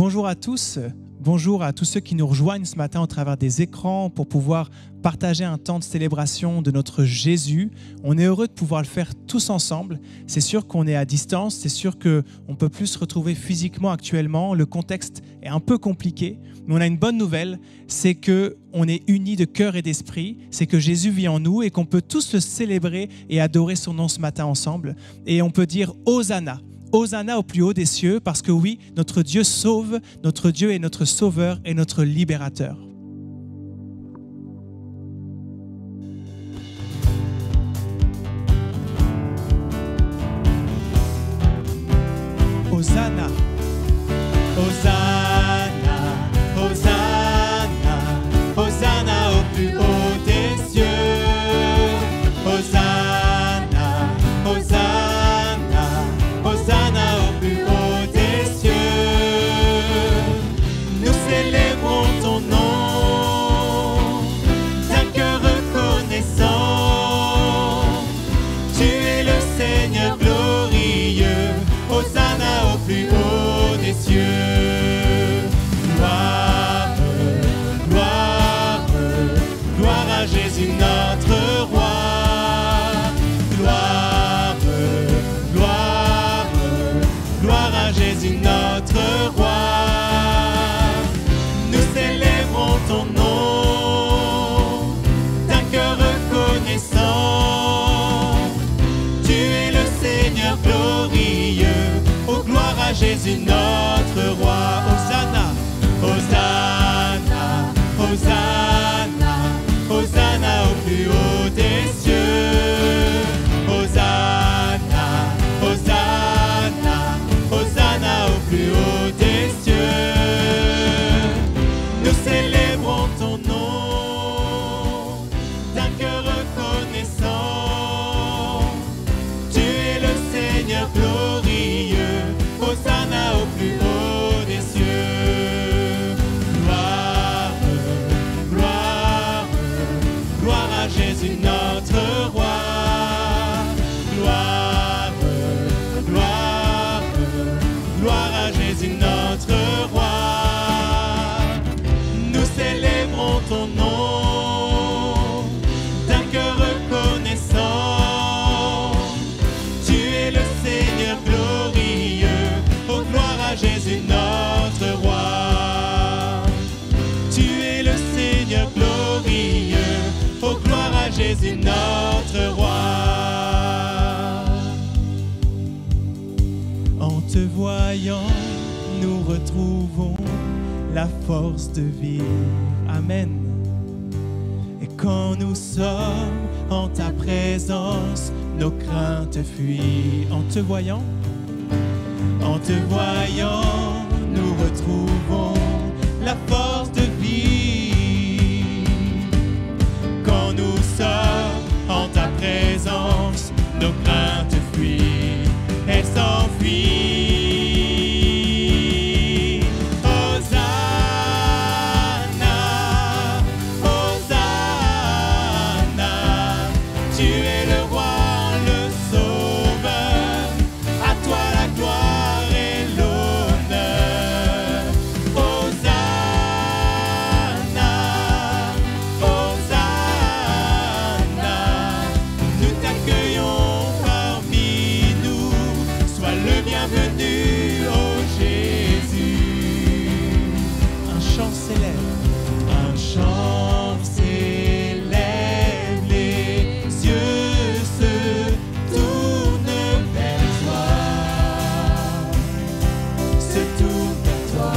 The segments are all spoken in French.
Bonjour à tous, bonjour à tous ceux qui nous rejoignent ce matin au travers des écrans pour pouvoir partager un temps de célébration de notre Jésus. On est heureux de pouvoir le faire tous ensemble. C'est sûr qu'on est à distance, c'est sûr qu'on ne peut plus se retrouver physiquement actuellement. Le contexte est un peu compliqué, mais on a une bonne nouvelle, c'est qu'on est unis de cœur et d'esprit, c'est que Jésus vit en nous et qu'on peut tous le célébrer et adorer son nom ce matin ensemble. Et on peut dire Hosanna. Hosanna au plus haut des cieux, parce que oui, notre Dieu sauve, notre Dieu est notre sauveur et notre libérateur. Hosanna, Hosanna, Hosanna, Hosanna au plus haut des cieux. Hosanna, Hosanna, Hosanna au plus haut des cieux. Nous célébrons ton nom d'un cœur reconnaissant. Tu es le Seigneur glorieux. Hosanna au plus haut des cieux. Gloire, gloire, gloire à Jésus notre roi. Gloire, gloire, gloire à Jésus notre roi. Nous célébrons ton nom d'un cœur reconnaissant. Tu es le Seigneur glorieux. Oh, gloire à Jésus notre roi. Hosanna, Hosanna, Hosanna, Hosanna au plus haut des cieux. Hosanna, Hosanna, Hosanna au plus haut des cieux. Nous célébrons ton nom d'un cœur reconnaissant. Tu es le Seigneur glorieux. Hosanna au plus haut des cieux. Gloire, gloire, gloire à Jésus notre roi. Gloire, gloire, gloire à Jésus notre roi. Nous célébrons ton nom d'un cœur reconnaissant. Tu es le Seigneur glorieux. Oh, gloire à Jésus notre roi. Tu es le Seigneur glorieux. Oh, gloire à Jésus notre roi. En te voyant, nous retrouvons la force de vivre. Amen. Et quand nous sommes en ta présence, nos craintes fuient. En te voyant, nous retrouvons la force de vie. Quand nous sommes en ta présence, nos craintes fuient, elles s'enfuient. Hosanna, Hosanna, tu es le roi, le sauveur, à toi la gloire et l'honneur. Hosanna, Hosanna, nous t'accueillons parmi nous. Sois le bienvenu, ô Jésus. Un chant s'élève, un chant s'élève, les cieux se tournent vers toi, se tournent vers toi.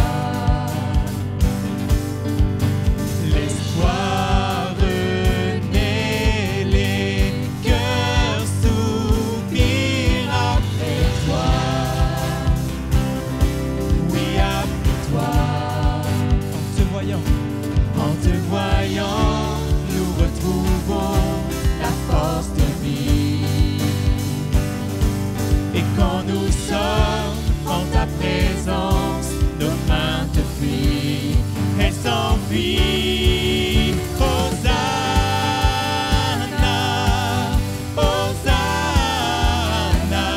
L'espoir renaît, les cœurs soupirent après toi. Oui, après toi. En te voyant, nous retrouvons la force de vie. Et quand nous sommes en ta présence, nos craintes fuient, elles s'enfuient. Hosanna, Hosanna,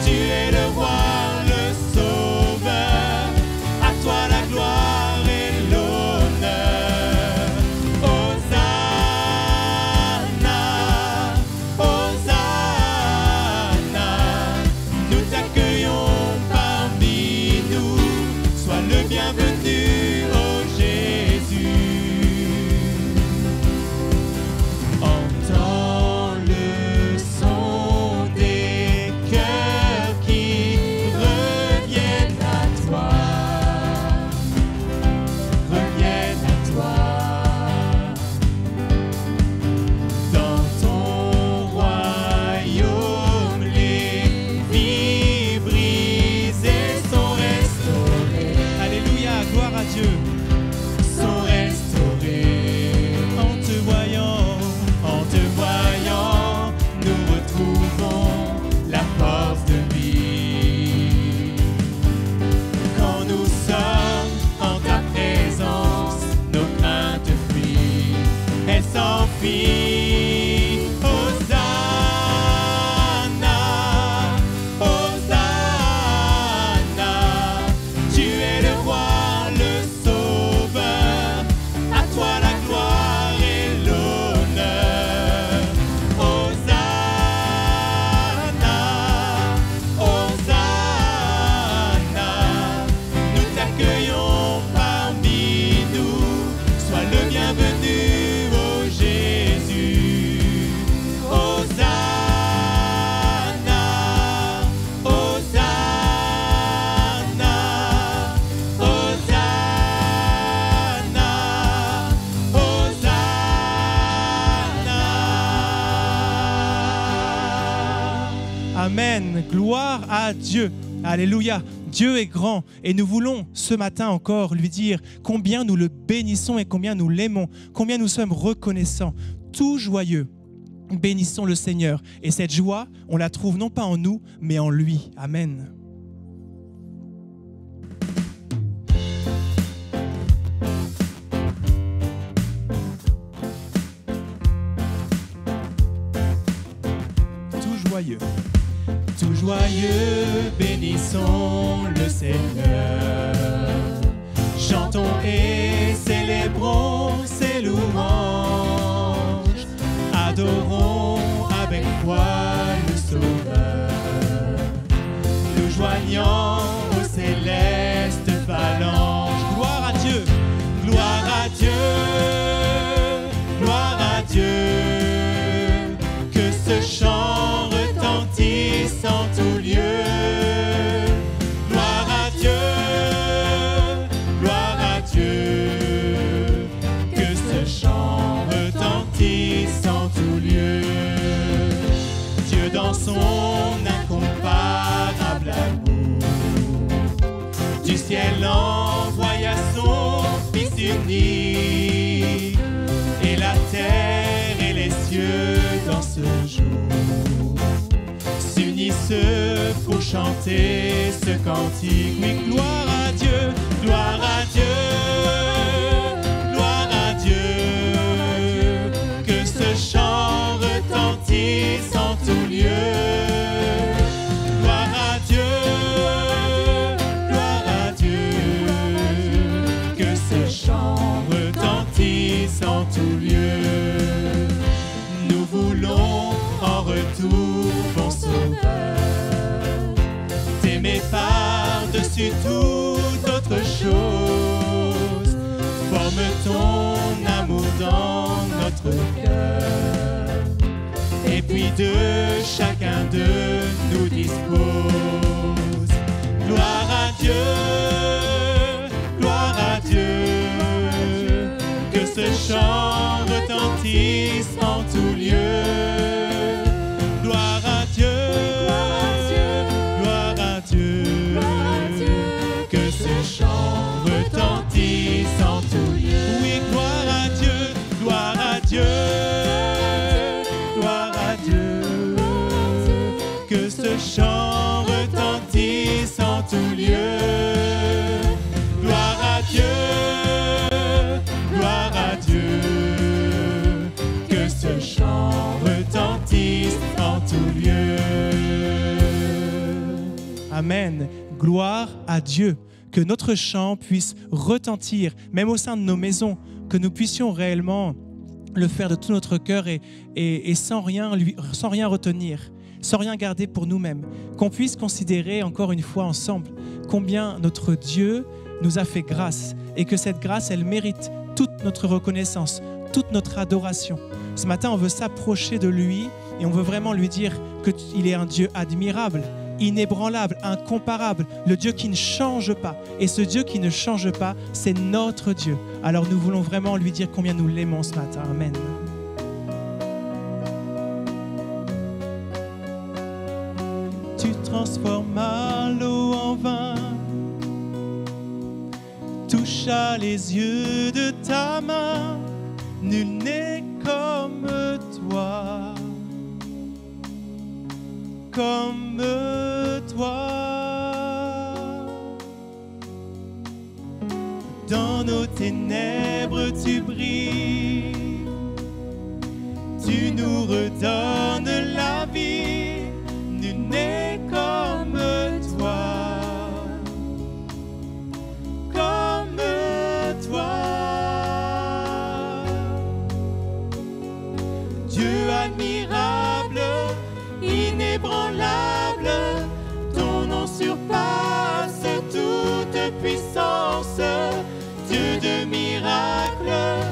tu es le roi, le sauveur, à Amen. Gloire à Dieu. Alléluia. Dieu est grand et nous voulons ce matin encore lui dire combien nous le bénissons et combien nous l'aimons, combien nous sommes reconnaissants, tout joyeux. Bénissons le Seigneur. Et cette joie, on la trouve non pas en nous, mais en lui. Amen. Tout joyeux. Tout joyeux, bénissons le Seigneur. Chantons et célébrons ses louanges. Adorons avec foi le Sauveur. Nous joignons aux célestes phalanges. Gloire à Dieu, gloire à Dieu, gloire à Dieu. Que ce chant retentisse en tout lieu. Gloire à Dieu, gloire à Dieu. Que ce chant retentisse en tout lieu. Dieu dans son incomparable amour, du ciel envoya son Fils unique, et la terre et les cieux dans ce jour s'unissent pour chanter ce cantique. Oui, gloire à Dieu, gloire à Dieu, gloire à Dieu. Que ce chant retentisse en tout lieu. Gloire à Dieu, gloire à Dieu. Que ce chant retentisse en tout lieu. Nous voulons en retour, bon Sauveur, t'aimer par-dessus toute autre chose. Forme ton amour dans notre cœur, et puis de chacun de nous dispose. Gloire à Dieu, gloire à Dieu. Que ce chant retentisse en tout lieu. Gloire à Dieu, gloire à Dieu. Que ce chant retentisse en tout lieu. Oui, gloire à Dieu, gloire à Dieu, gloire à Dieu. Que ce chant retentisse en tout lieu. Gloire à Dieu, gloire à Dieu. Que ce chant retentisse en tout lieu. Amen. Gloire à Dieu. Que notre chant puisse retentir, même au sein de nos maisons, que nous puissions réellement le faire de tout notre cœur et sans rien retenir, sans rien garder pour nous-mêmes. Qu'on puisse considérer encore une fois ensemble combien notre Dieu nous a fait grâce et que cette grâce, elle mérite toute notre reconnaissance, toute notre adoration. Ce matin, on veut s'approcher de lui et on veut vraiment lui dire qu'il est un Dieu admirable, inébranlable, incomparable, le Dieu qui ne change pas. Et ce Dieu qui ne change pas, c'est notre Dieu. Alors nous voulons vraiment lui dire combien nous l'aimons ce matin. Amen. Tu transformas l'eau en vin, toucha les yeux de ta main. Nul n'est comme toi, comme toi. Dans nos ténèbres tu brilles, tu nous redonnes la vie. Nul n'est comme toi, comme toi. Dieu admirable, inébranlable, ton nom surpasse toute puissance. Dieu de miracles,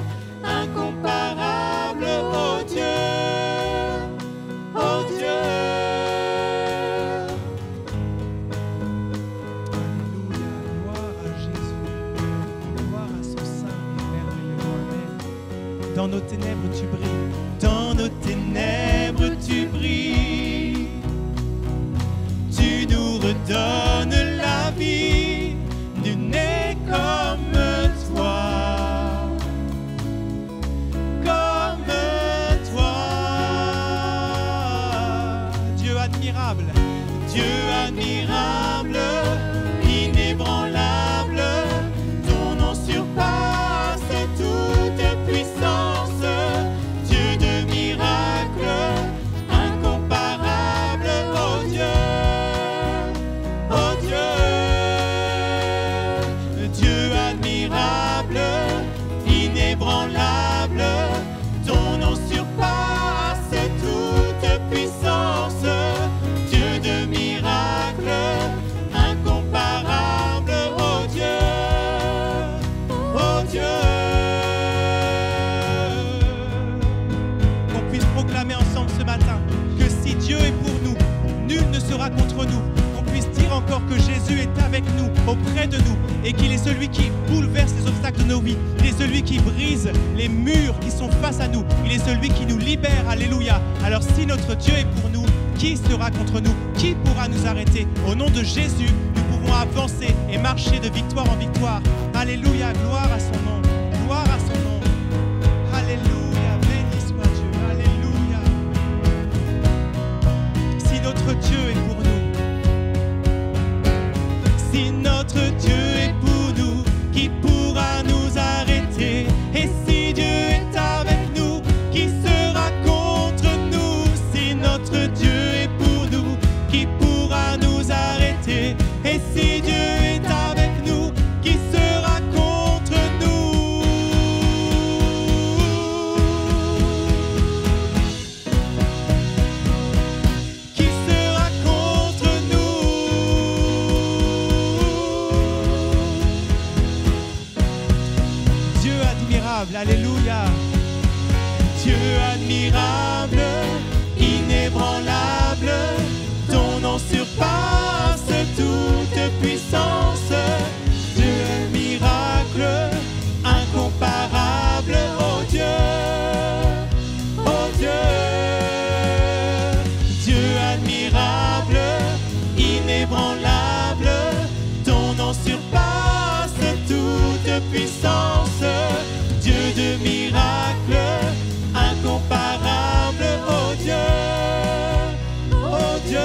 incomparable, oh Dieu, oh Dieu. Alléluia, gloire à Jésus, gloire à son Saint et merveilleux nom. Dans nos ténèbres tu brilles, dans nos ténèbres tu brilles. Jésus est avec nous, auprès de nous, et qu'il est celui qui bouleverse les obstacles de nos vies. Il est celui qui brise les murs qui sont face à nous. Il est celui qui nous libère. Alléluia. Alors si notre Dieu est pour nous, qui sera contre nous? Qui pourra nous arrêter? Au nom de Jésus, nous pouvons avancer et marcher de victoire en victoire. Alléluia, gloire à son nom. Gloire à son nom. Alléluia, béni soit Dieu. Alléluia. Si notre Dieu est pour nous, si notre Dieu est pour nous, qui pourra nous arrêter? Et si Dieu est avec nous, qui sera contre nous? Si notre Dieu est pour nous, qui pourra nous arrêter? Et si Dieu est avec nous, qui sera contre nous? Qui sera contre nous? Dieu admirable, alléluia. Dieu admirable, inébranlable, ton nom surpasse toute puissance. Dieu miracle, incomparable, oh Dieu, oh Dieu. Dieu admirable, inébranlable, ton nom surpasse toute puissance. Dieu de miracle, incomparable, oh Dieu, oh Dieu.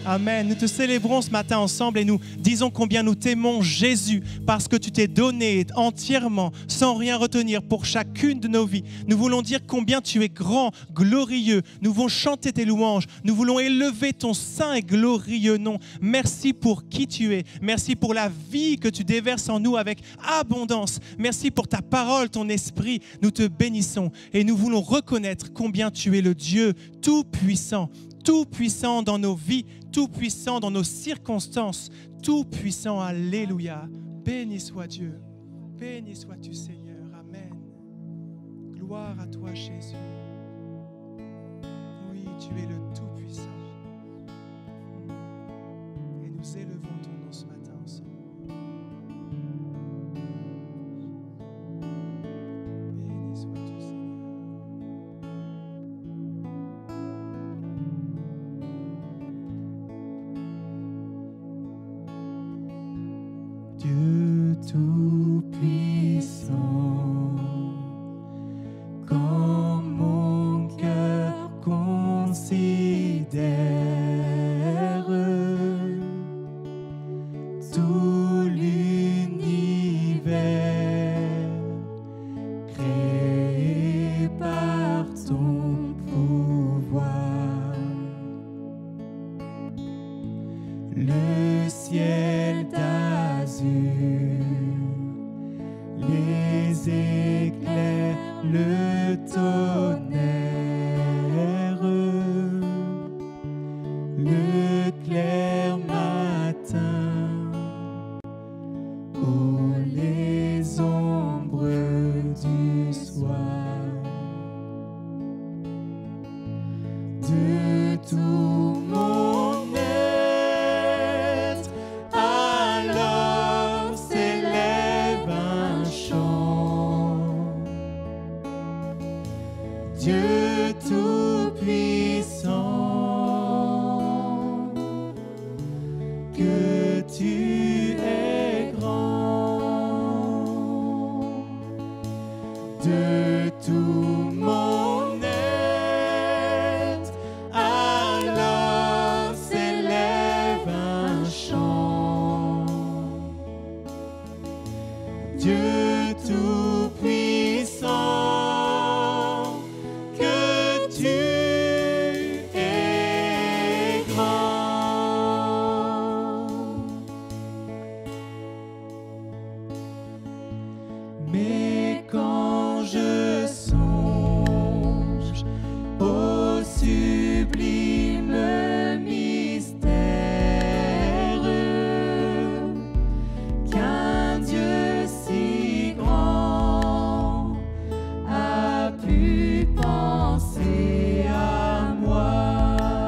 Amen. Nous te célébrons ce matin ensemble et nous disons combien nous t'aimons Jésus parce que tu t'es donné entièrement, sans rien retenir pour chacune de nos vies. Nous voulons dire combien tu es grand, glorieux. Nous voulons chanter tes louanges. Nous voulons élever ton saint et glorieux nom. Merci pour qui tu es. Merci pour la vie que tu déverses en nous avec abondance. Merci pour ta parole, ton esprit. Nous te bénissons et nous voulons reconnaître combien tu es le Dieu tout-puissant. Tout-puissant dans nos vies, tout-puissant dans nos circonstances, tout-puissant, alléluia. Béni soit Dieu, béni sois-tu Seigneur, amen. Gloire à toi Jésus. Oui, tu es le tout-puissant. Et nous élevons ton nom ce matin ensemble. Béni sois-tu Seigneur. Dieu tout-puissant, quand mon cœur considère tout l'univers créé par ton pouvoir, le ciel d'azur, les éclairs, le tonnerre, le clair matin, oh les ombres du soir, de tout mon être, alors s'élève un chant. Dieu tout-puissant, que tu es grand. De tout mon être, alors s'élève un chant. Dieu tout-puissant, que tu es grand. Mais quand je songe au sublime mystère qu'un Dieu si grand a pu penser à moi,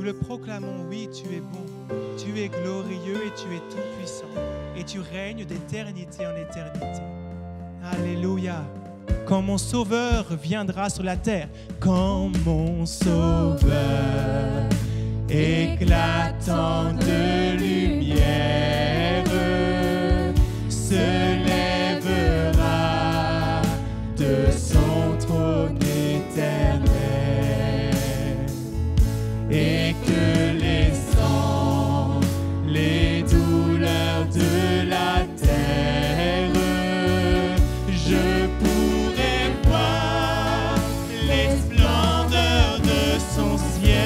le proclamons, oui, tu es bon, tu es glorieux et tu es tout-puissant. Et tu règnes d'éternité en éternité. Alléluia. Quand mon Sauveur viendra sur la terre, quand mon Sauveur éclatant de lumière se lèvera de son trône éternel et que les sangs, les douleurs de la terre, je pourrai voir les splendeurs de son ciel.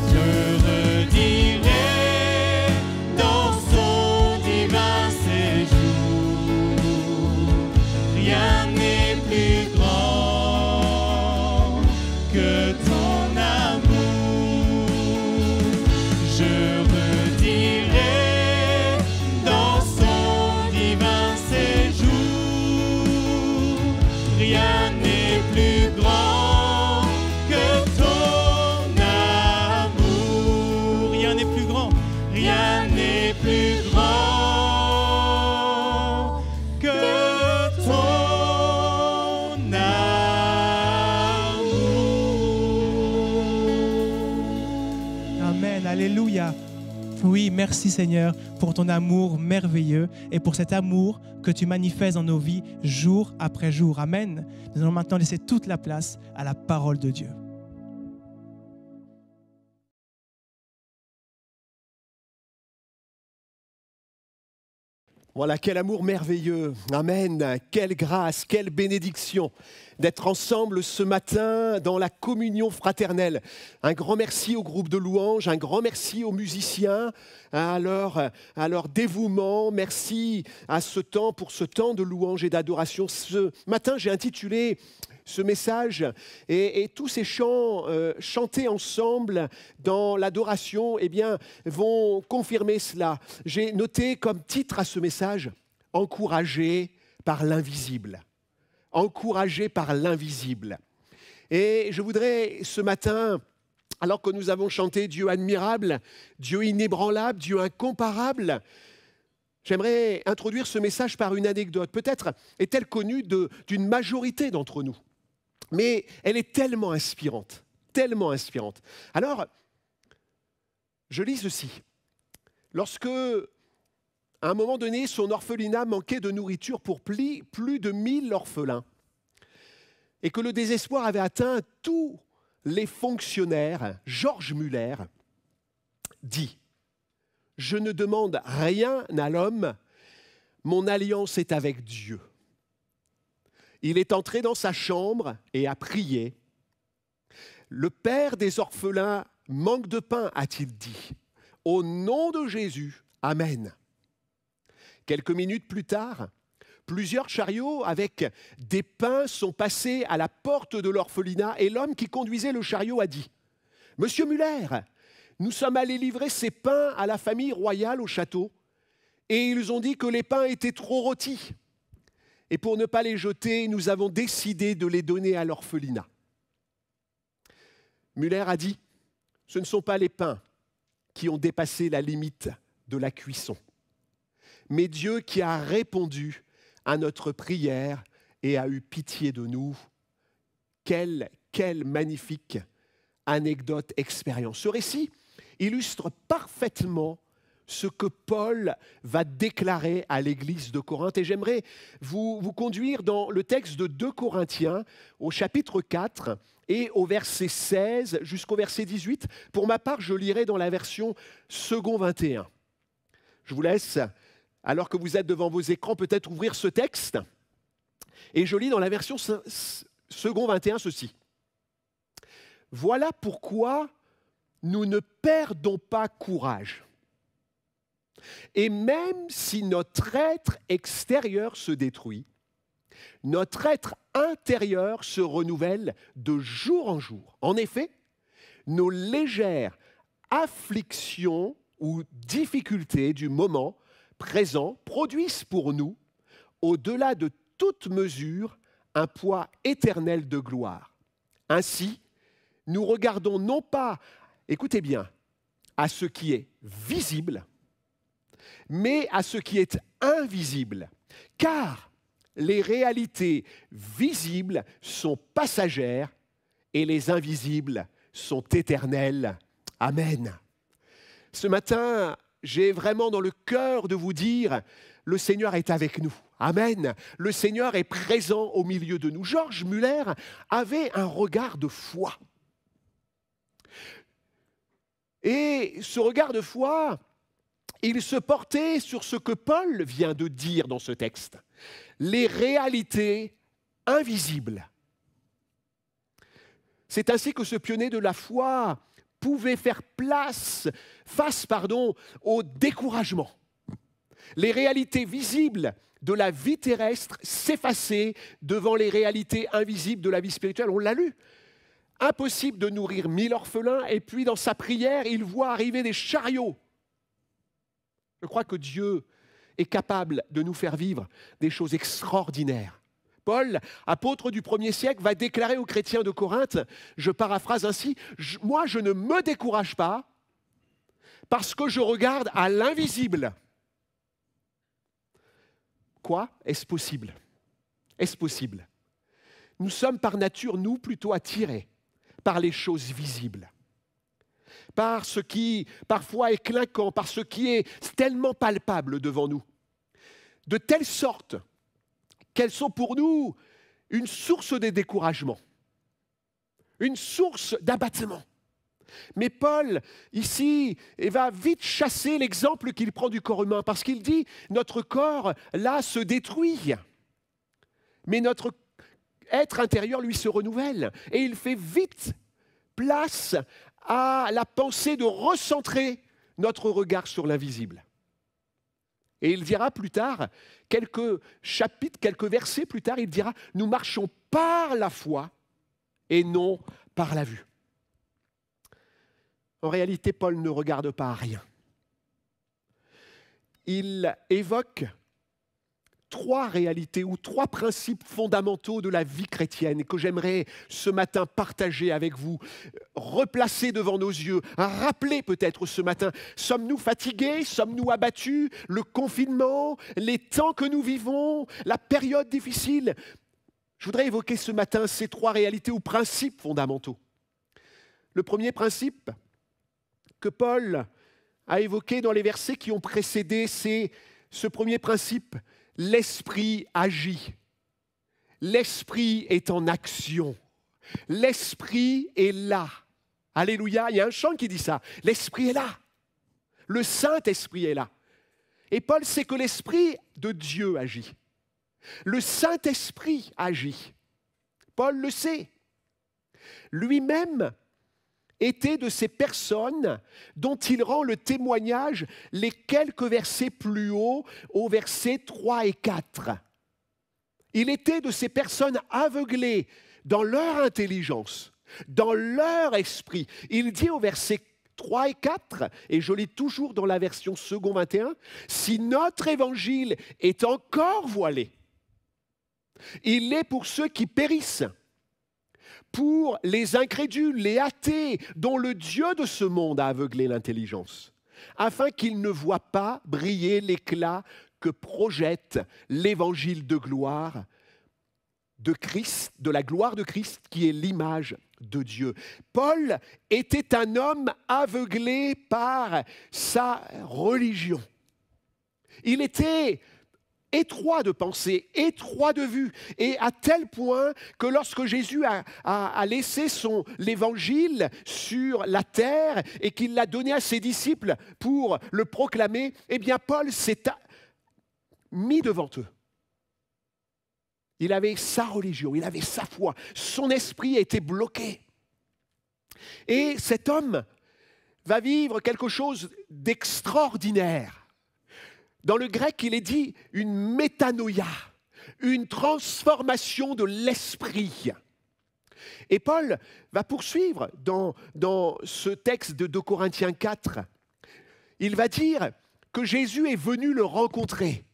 Je redirai dans son divin séjour, rien n'est plus grand que ton amour. Je redirai dans son divin séjour, rien n'est plus grand que ton amour. Rien n'est plus grand, rien n'est plus grand que ton amour. Amen, alléluia. Oui, merci Seigneur pour ton amour merveilleux et pour cet amour que tu manifestes dans nos vies jour après jour. Amen. Nous allons maintenant laisser toute la place à la parole de Dieu. Voilà, quel amour merveilleux. Amen. Quelle grâce, quelle bénédiction d'être ensemble ce matin dans la communion fraternelle. Un grand merci au groupe de louanges, un grand merci aux musiciens, à leur dévouement. Merci à pour ce temps de louange et d'adoration. Ce matin, j'ai intitulé ce message et tous ces chants chantés ensemble dans l'adoration vont confirmer cela. J'ai noté comme titre à ce message « Encouragé par l'invisible ». Encouragé par l'invisible. Et je voudrais ce matin, alors que nous avons chanté Dieu admirable, Dieu inébranlable, Dieu incomparable, j'aimerais introduire ce message par une anecdote. Peut-être est-elle connue d'une majorité d'entre nous. Mais elle est tellement inspirante, tellement inspirante. Alors, je lis ceci. Lorsque, à un moment donné, son orphelinat manquait de nourriture pour plus de 1000 orphelins, et que le désespoir avait atteint tous les fonctionnaires, Georges Muller dit « Je ne demande rien à l'homme, mon alliance est avec Dieu. » Il est entré dans sa chambre et a prié. Le père des orphelins manque de pain, a-t-il dit. Au nom de Jésus, Amen. Quelques minutes plus tard, plusieurs chariots avec des pains sont passés à la porte de l'orphelinat et l'homme qui conduisait le chariot a dit « Monsieur Muller, nous sommes allés livrer ces pains à la famille royale au château et ils ont dit que les pains étaient trop rôtis. Et pour ne pas les jeter, nous avons décidé de les donner à l'orphelinat. » Muller a dit « Ce ne sont pas les pains qui ont dépassé la limite de la cuisson, mais Dieu qui a répondu à notre prière et a eu pitié de nous. » Quelle magnifique anecdote, expérience. Ce récit illustre parfaitement ce que Paul va déclarer à l'église de Corinthe. Et j'aimerais vous conduire dans le texte de 2 Corinthiens, au chapitre 4 et au verset 16 jusqu'au verset 18. Pour ma part, je lirai dans la version second 21. Je vous laisse, alors que vous êtes devant vos écrans, peut-être ouvrir ce texte. Et je lis dans la version second 21 ceci. « Voilà pourquoi nous ne perdons pas courage. Et même si notre être extérieur se détruit, notre être intérieur se renouvelle de jour en jour. En effet, nos légères afflictions ou difficultés du moment présent produisent pour nous, au-delà de toute mesure, un poids éternel de gloire. Ainsi, nous regardons non pas, écoutez bien, à ce qui est visible, mais à ce qui est invisible. Car les réalités visibles sont passagères et les invisibles sont éternelles. Amen. Ce matin, j'ai vraiment dans le cœur de vous dire, le Seigneur est avec nous. Amen. Le Seigneur est présent au milieu de nous. George Muller avait un regard de foi. Et ce regard de foi, il se portait sur ce que Paul vient de dire dans ce texte. Les réalités invisibles. C'est ainsi que ce pionnier de la foi pouvait faire face au découragement. Les réalités visibles de la vie terrestre s'effaçaient devant les réalités invisibles de la vie spirituelle. On l'a lu. Impossible de nourrir 1000 orphelins, et puis dans sa prière, il voit arriver des chariots. Je crois que Dieu est capable de nous faire vivre des choses extraordinaires. Paul, apôtre du 1er siècle, va déclarer aux chrétiens de Corinthe, je paraphrase ainsi, « Moi, je ne me décourage pas parce que je regarde à l'invisible. » Quoi? Est-ce possible? Est-ce possible? Nous sommes par nature, nous, plutôt attirés par les choses visibles, par ce qui parfois est clinquant, par ce qui est tellement palpable devant nous, de telle sorte qu'elles sont pour nous une source de découragement, une source d'abattement. Mais Paul, ici, va vite chasser l'exemple qu'il prend du corps humain, parce qu'il dit, notre corps, là, se détruit, mais notre être intérieur, lui, se renouvelle. Et il fait vite place à la pensée de recentrer notre regard sur l'invisible. Et il dira plus tard, quelques chapitres, quelques versets plus tard, il dira « Nous marchons par la foi et non par la vue ». En réalité, Paul ne regarde pas à rien. Il évoque 3 réalités ou 3 principes fondamentaux de la vie chrétienne que j'aimerais ce matin partager avec vous, replacer devant nos yeux, rappeler peut-être ce matin. Sommes-nous fatigués? Sommes-nous abattus? Le confinement, les temps que nous vivons, la période difficile. Je voudrais évoquer ce matin ces 3 réalités ou principes fondamentaux. Le premier principe que Paul a évoqué dans les versets qui ont précédé, c'est ce premier principe. L'esprit agit. L'esprit est en action. L'esprit est là. Alléluia, il y a un chant qui dit ça. L'esprit est là. Le Saint-Esprit est là. Et Paul sait que l'esprit de Dieu agit. Le Saint-Esprit agit. Paul le sait. Lui-même était de ces personnes dont il rend le témoignage les quelques versets plus haut, au versets 3 et 4. Il était de ces personnes aveuglées dans leur intelligence, dans leur esprit. Il dit au verset 3 et 4, et je lis toujours dans la version second 21, « Si notre évangile est encore voilé, il est pour ceux qui périssent, pour les incrédules, les athées, dont le Dieu de ce monde a aveuglé l'intelligence, afin qu'ils ne voient pas briller l'éclat que projette l'évangile de gloire de Christ, de la gloire de Christ, qui est l'image de Dieu. » Paul était un homme aveuglé par sa religion. Il était étroit de pensée, étroit de vue, et à tel point que lorsque Jésus a laissé l'évangile sur la terre et qu'il l'a donné à ses disciples pour le proclamer, eh bien Paul s'est mis devant eux. Il avait sa religion, il avait sa foi, son esprit était bloqué. Et cet homme va vivre quelque chose d'extraordinaire. Dans le grec, il est dit une métanoïa, une transformation de l'esprit. Et Paul va poursuivre dans ce texte de 2 Corinthiens 4. Il va dire que Jésus est venu le rencontrer.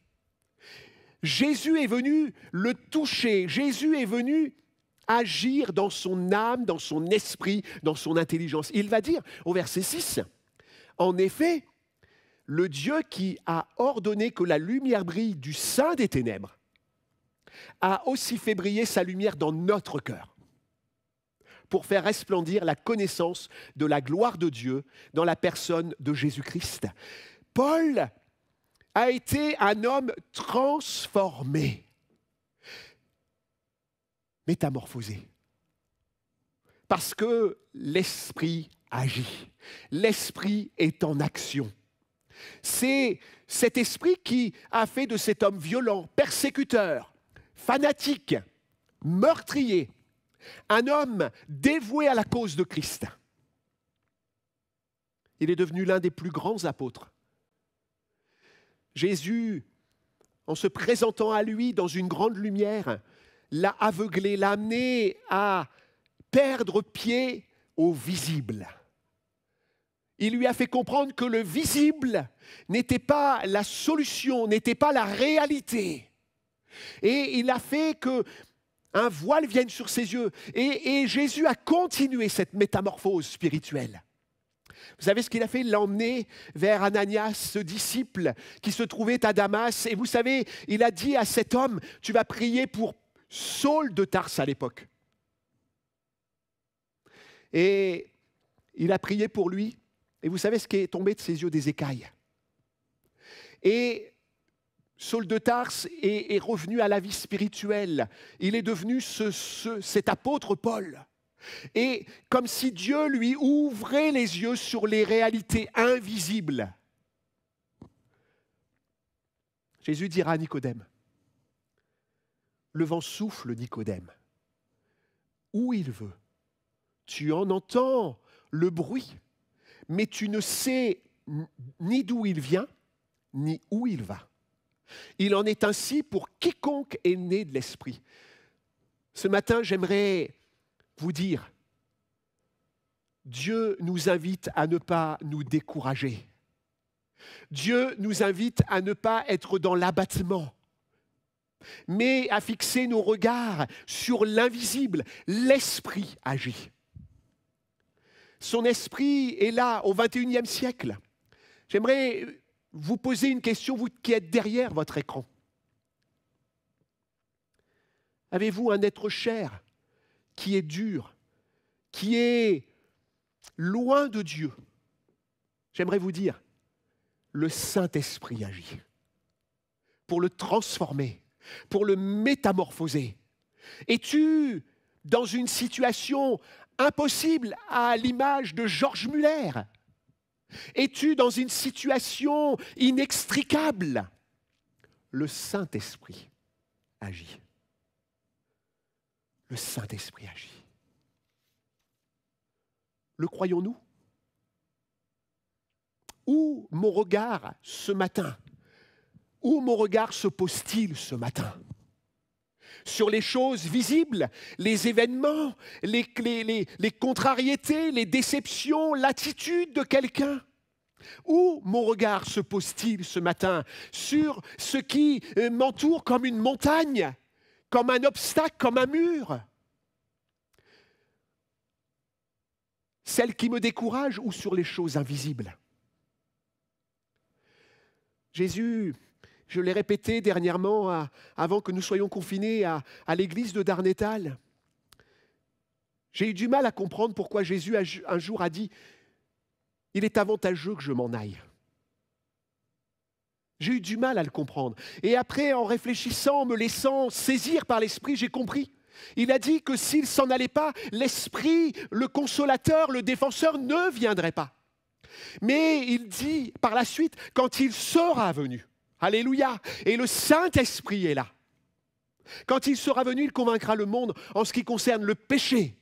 Jésus est venu le toucher. Jésus est venu agir dans son âme, dans son esprit, dans son intelligence. Il va dire au verset 6, « En effet, le Dieu qui a ordonné que la lumière brille du sein des ténèbres a aussi fait briller sa lumière dans notre cœur pour faire resplendir la connaissance de la gloire de Dieu dans la personne de Jésus-Christ. » Paul a été un homme transformé, métamorphosé, parce que l'Esprit agit, l'Esprit est en action. C'est cet esprit qui a fait de cet homme violent, persécuteur, fanatique, meurtrier, un homme dévoué à la cause de Christ. Il est devenu l'un des plus grands apôtres. Jésus, en se présentant à lui dans une grande lumière, l'a aveuglé, l'a amené à perdre pied au visible. Il lui a fait comprendre que le visible n'était pas la solution, n'était pas la réalité. Et il a fait qu'un voile vienne sur ses yeux. Et Jésus a continué cette métamorphose spirituelle. Vous savez ce qu'il a fait? Il l'a emmené vers Ananias, ce disciple qui se trouvait à Damas. Et vous savez, il a dit à cet homme, tu vas prier pour Saul de Tarse à l'époque. Et il a prié pour lui. Et vous savez ce qui est tombé de ses yeux? Des écailles. Et Saul de Tarse est revenu à la vie spirituelle. Il est devenu cet apôtre Paul. Et comme si Dieu lui ouvrait les yeux sur les réalités invisibles. Jésus dira à Nicodème, le vent souffle, Nicodème, où il veut. Tu en entends le bruit, mais tu ne sais ni d'où il vient, ni où il va. Il en est ainsi pour quiconque est né de l'Esprit. Ce matin, j'aimerais vous dire, Dieu nous invite à ne pas nous décourager. Dieu nous invite à ne pas être dans l'abattement, mais à fixer nos regards sur l'invisible. L'Esprit agit. Son esprit est là au XXIe siècle. J'aimerais vous poser une question, vous qui êtes derrière votre écran. Avez-vous un être cher qui est dur, qui est loin de Dieu? J'aimerais vous dire, le Saint-Esprit agit pour le transformer, pour le métamorphoser. Es-tu dans une situation impossible à l'image de George Muller? Es-tu dans une situation inextricable? Le Saint-Esprit agit. Le Saint-Esprit agit. Le croyons-nous? Où mon regard ce matin? Où mon regard se pose-t-il ce matin? Sur les choses visibles, les événements, les contrariétés, les déceptions, l'attitude de quelqu'un? Où mon regard se pose-t-il ce matin? Sur ce qui m'entoure comme une montagne, comme un obstacle, comme un mur? Celle qui me décourage ou sur les choses invisibles? Jésus, je l'ai répété dernièrement, avant que nous soyons confinés à l'église de Darnétal, j'ai eu du mal à comprendre pourquoi Jésus un jour a dit « Il est avantageux que je m'en aille ». J'ai eu du mal à le comprendre. Et après, en réfléchissant, en me laissant saisir par l'Esprit, j'ai compris. Il a dit que s'il ne s'en allait pas, l'Esprit, le consolateur, le défenseur ne viendrait pas. Mais il dit par la suite, quand il sera venu, alléluia, et le Saint-Esprit est là. Quand il sera venu, il convaincra le monde en ce qui concerne le péché,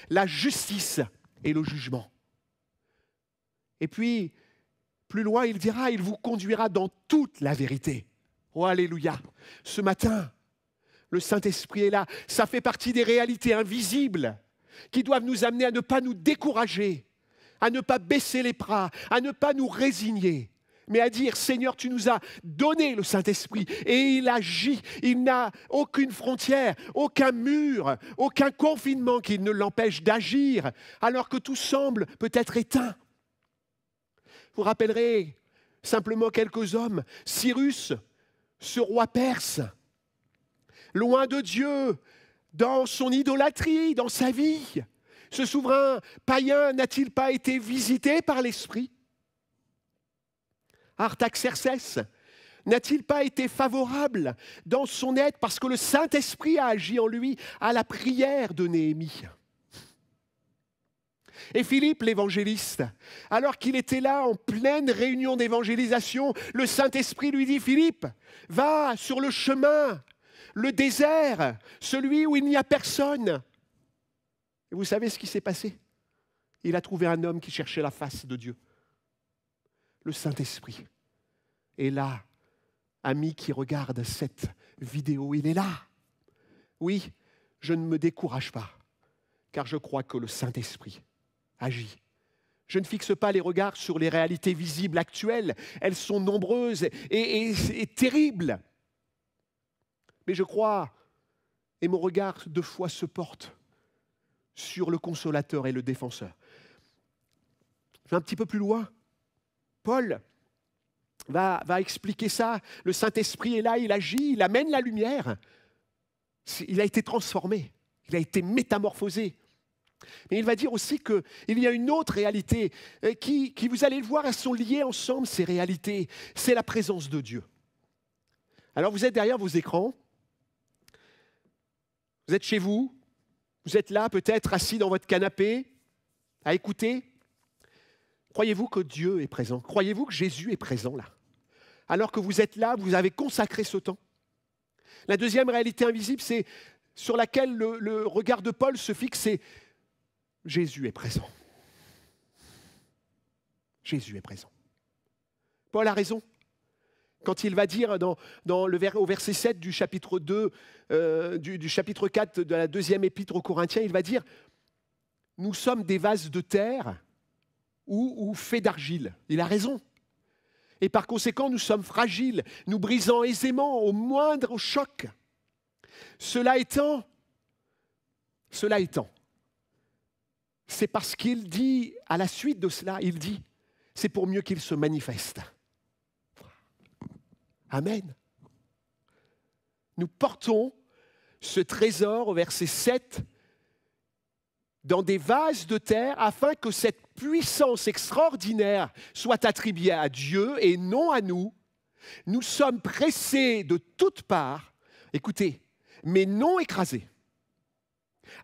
la justice et le jugement. Et puis, plus loin, il dira, il vous conduira dans toute la vérité. Oh, alléluia. Ce matin, le Saint-Esprit est là. Ça fait partie des réalités invisibles qui doivent nous amener à ne pas nous décourager, à ne pas baisser les bras, à ne pas nous résigner, mais à dire, Seigneur, tu nous as donné le Saint-Esprit et il agit. Il n'a aucune frontière, aucun mur, aucun confinement qui ne l'empêche d'agir, alors que tout semble peut-être éteint. Vous rappellerez simplement quelques hommes. Cyrus, ce roi perse, loin de Dieu, dans son idolâtrie, dans sa vie, ce souverain païen n'a-t-il pas été visité par l'Esprit ? Artaxerxès n'a-t-il pas été favorable dans son aide parce que le Saint-Esprit a agi en lui à la prière de Néhémie? Et Philippe l'évangéliste, alors qu'il était là en pleine réunion d'évangélisation, le Saint-Esprit lui dit, Philippe, va sur le chemin, le désert, celui où il n'y a personne. Et vous savez ce qui s'est passé? Il a trouvé un homme qui cherchait la face de Dieu. Le Saint-Esprit est là. Ami qui regarde cette vidéo, il est là. Oui, je ne me décourage pas, car je crois que le Saint-Esprit agit. Je ne fixe pas les regards sur les réalités visibles actuelles. Elles sont nombreuses et terribles. Mais je crois, et mon regard de foi se porte sur le consolateur et le défenseur. Je vais un petit peu plus loin. Paul va expliquer ça. Le Saint-Esprit est là, il agit, il amène la lumière. Il a été transformé, il a été métamorphosé. Mais il va dire aussi qu'il y a une autre réalité qui, vous allez le voir, elles sont liées ensemble, ces réalités. C'est la présence de Dieu. Alors vous êtes derrière vos écrans, vous êtes chez vous, vous êtes là peut-être assis dans votre canapé, à écouter. Croyez-vous que Dieu est présent? Croyez-vous que Jésus est présent là? Alors que vous êtes là, vous avez consacré ce temps. La deuxième réalité invisible, c'est sur laquelle le regard de Paul se fixe, c'est Jésus est présent. Jésus est présent. Paul a raison. Quand il va dire au verset 7 du chapitre 2, du chapitre 4 de la deuxième épître aux Corinthiens, il va dire « Nous sommes des vases de terre ou faits d'argile ». Il a raison. Et par conséquent, nous sommes fragiles, nous brisons aisément au moindre choc. Cela étant, c'est parce qu'il dit, à la suite de cela, il dit, c'est pour mieux qu'il se manifeste. Amen. Nous portons ce trésor au verset 7 dans des vases de terre afin que cette puissance extraordinaire soit attribuée à Dieu et non à nous. Nous sommes pressés de toutes parts, écoutez, mais non écrasés,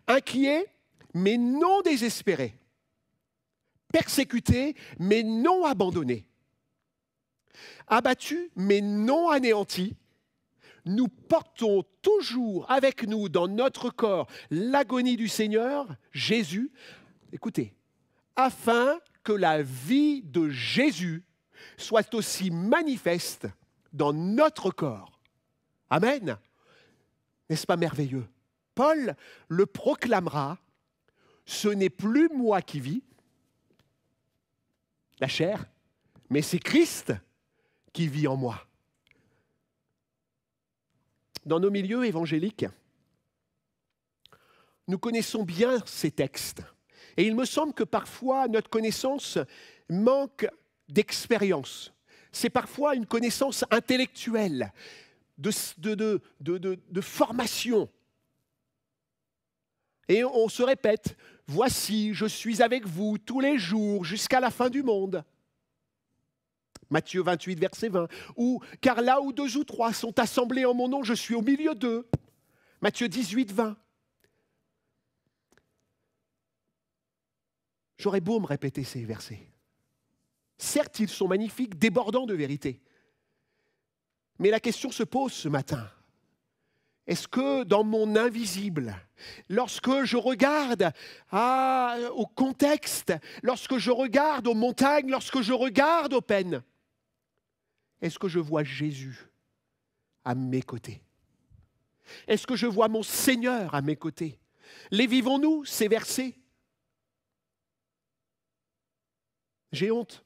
inquiets, mais non désespérés, persécutés, mais non abandonnés, abattus, mais non anéantis. Nous portons toujours avec nous dans notre corps l'agonie du Seigneur, Jésus, écoutez, afin que la vie de Jésus soit aussi manifeste dans notre corps. Amen. N'est-ce pas merveilleux? Paul le proclamera, ce n'est plus moi qui vis, la chair, mais c'est Christ qui vit en moi. Dans nos milieux évangéliques, nous connaissons bien ces textes. Et il me semble que parfois, notre connaissance manque d'expérience. C'est parfois une connaissance intellectuelle, de formation. Et on se répète, « Voici, je suis avec vous tous les jours jusqu'à la fin du monde. » Matthieu 28, verset 20. Ou « Car là où 2 ou 3 sont assemblés en mon nom, je suis au milieu d'eux. » Matthieu 18, 20. J'aurais beau me répéter ces versets. Certes, ils sont magnifiques, débordants de vérité. Mais la question se pose ce matin. Est-ce que dans mon invisible, lorsque je regarde au contexte, lorsque je regarde aux montagnes, lorsque je regarde aux peines, est-ce que je vois Jésus à mes côtés? Est-ce que je vois mon Seigneur à mes côtés? Les vivons-nous, ces versets? J'ai honte.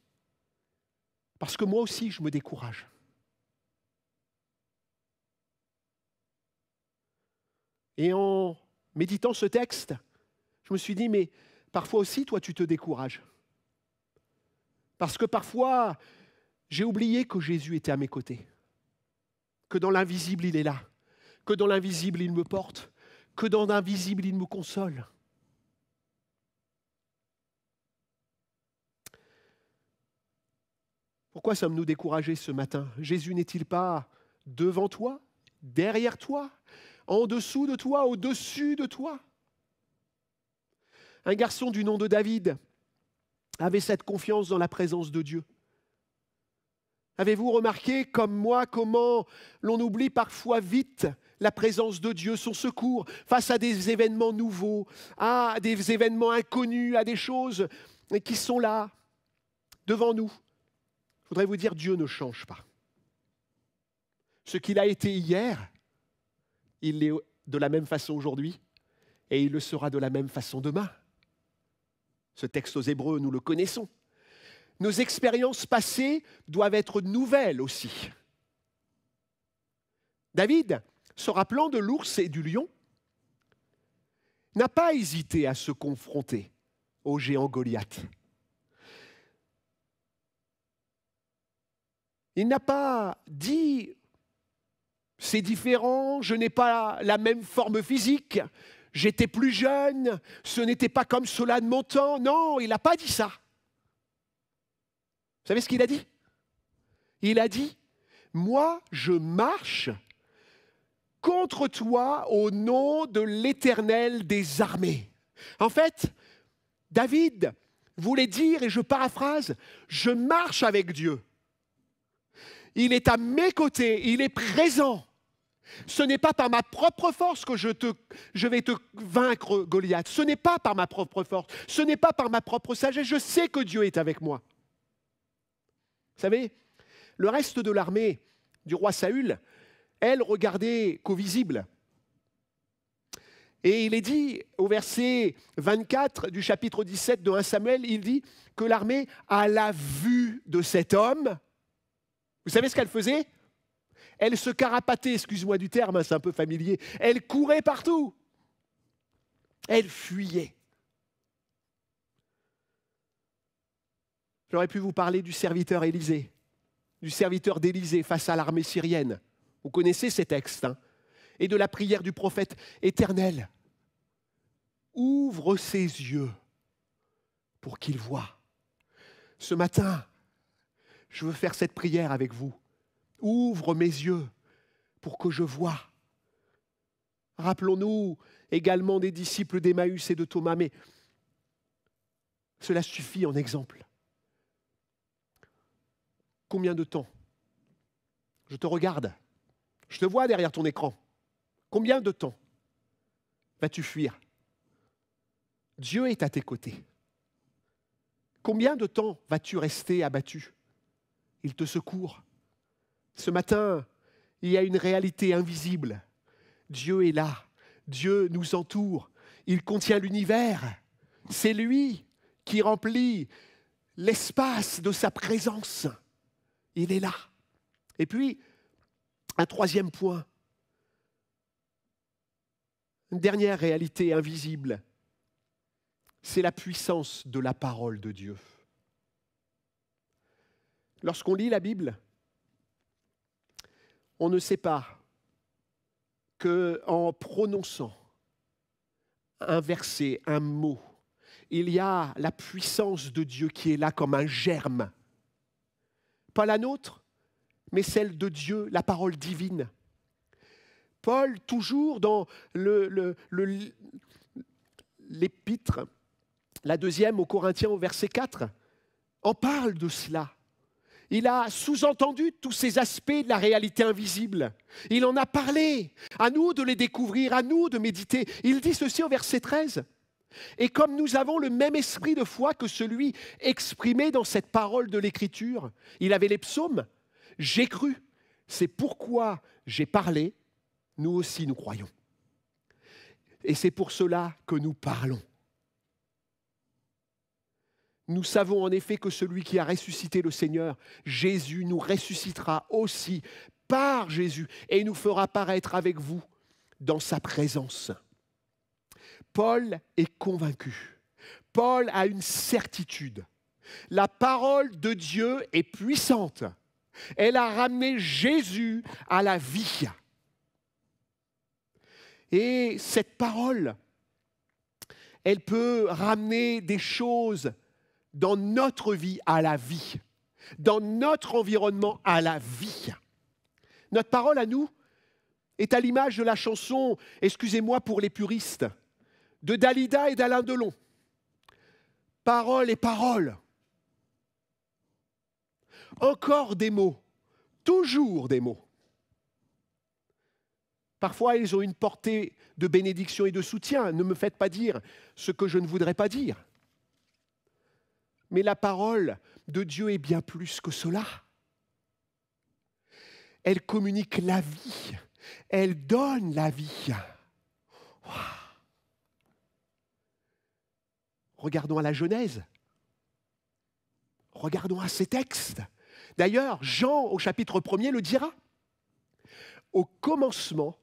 Parce que moi aussi, je me décourage. Et en méditant ce texte, je me suis dit, mais parfois aussi, toi, tu te décourages. Parce que parfois, j'ai oublié que Jésus était à mes côtés. Que dans l'invisible, il est là. Que dans l'invisible, il me porte. Que dans l'invisible, il me console. Pourquoi sommes-nous découragés ce matin? Jésus n'est-il pas devant toi, derrière toi, en dessous de toi, au-dessus de toi? Un garçon du nom de David avait cette confiance dans la présence de Dieu. Avez-vous remarqué, comme moi, comment l'on oublie parfois vite la présence de Dieu, son secours, face à des événements nouveaux, à des événements inconnus, à des choses qui sont là, devant nous? Je voudrais vous dire, Dieu ne change pas. Ce qu'il a été hier, il l'est de la même façon aujourd'hui et il le sera de la même façon demain. Ce texte aux Hébreux, nous le connaissons. Nos expériences passées doivent être nouvelles aussi. David, se rappelant de l'ours et du lion, n'a pas hésité à se confronter au géant Goliath. Il n'a pas dit « c'est différent, je n'ai pas la même forme physique, j'étais plus jeune, ce n'était pas comme cela de mon temps ». Non, il n'a pas dit ça. Vous savez ce qu'il a dit? Il a dit « moi, je marche contre toi au nom de l'Éternel des armées ». En fait, David voulait dire, et je paraphrase, « je marche avec Dieu ». Il est à mes côtés, il est présent. Ce n'est pas par ma propre force que je vais te vaincre, Goliath. Ce n'est pas par ma propre force. Ce n'est pas par ma propre sagesse. Je sais que Dieu est avec moi. Vous savez, le reste de l'armée du roi Saül, elle regardait qu'au visible. Et il est dit au verset 24 du chapitre 17 de 1 Samuel, il dit que l'armée, à la vue de cet homme, vous savez ce qu'elle faisait? Elle se carapatait, excuse-moi du terme, hein, c'est un peu familier. Elle courait partout. Elle fuyait. J'aurais pu vous parler du serviteur Élisée, du serviteur d'Élisée face à l'armée syrienne. Vous connaissez ces textes, hein? Et de la prière du prophète éternel. Ouvre ses yeux pour qu'il voie. Ce matin, je veux faire cette prière avec vous. Ouvre mes yeux pour que je voie. Rappelons-nous également des disciples d'Emmaüs et de Thomas, mais cela suffit en exemple. Combien de temps? Je te regarde, je te vois derrière ton écran. Combien de temps vas-tu fuir? Dieu est à tes côtés. Combien de temps vas-tu rester abattu? Il te secourt. Ce matin, il y a une réalité invisible. Dieu est là. Dieu nous entoure. Il contient l'univers. C'est lui qui remplit l'espace de sa présence. Il est là. Et puis, un troisième point. Une dernière réalité invisible. C'est la puissance de la parole de Dieu. Lorsqu'on lit la Bible, on ne sait pas qu'en prononçant un verset, un mot, il y a la puissance de Dieu qui est là comme un germe. Pas la nôtre, mais celle de Dieu, la parole divine. Paul, toujours dans l'épître, la deuxième aux Corinthiens au verset 4, en parle de cela. Il a sous-entendu tous ces aspects de la réalité invisible. Il en a parlé. À nous de les découvrir, à nous de méditer. Il dit ceci au verset 13. Et comme nous avons le même esprit de foi que celui exprimé dans cette parole de l'Écriture, il avait les psaumes. J'ai cru. C'est pourquoi j'ai parlé. Nous aussi, nous croyons. Et c'est pour cela que nous parlons. Nous savons en effet que celui qui a ressuscité le Seigneur, Jésus, nous ressuscitera aussi par Jésus et nous fera paraître avec vous dans sa présence. Paul est convaincu. Paul a une certitude. La parole de Dieu est puissante. Elle a ramené Jésus à la vie. Et cette parole, elle peut ramener des choses dans notre vie à la vie, dans notre environnement à la vie. Notre parole à nous est à l'image de la chanson, excusez-moi pour les puristes, de Dalida et d'Alain Delon. Parole et parole. Encore des mots, toujours des mots. Parfois, ils ont une portée de bénédiction et de soutien. Ne me faites pas dire ce que je ne voudrais pas dire. Mais la parole de Dieu est bien plus que cela. Elle communique la vie. Elle donne la vie. Wow. Regardons à la Genèse. Regardons à ces textes. D'ailleurs, Jean, au chapitre 1er, le dira. Au commencement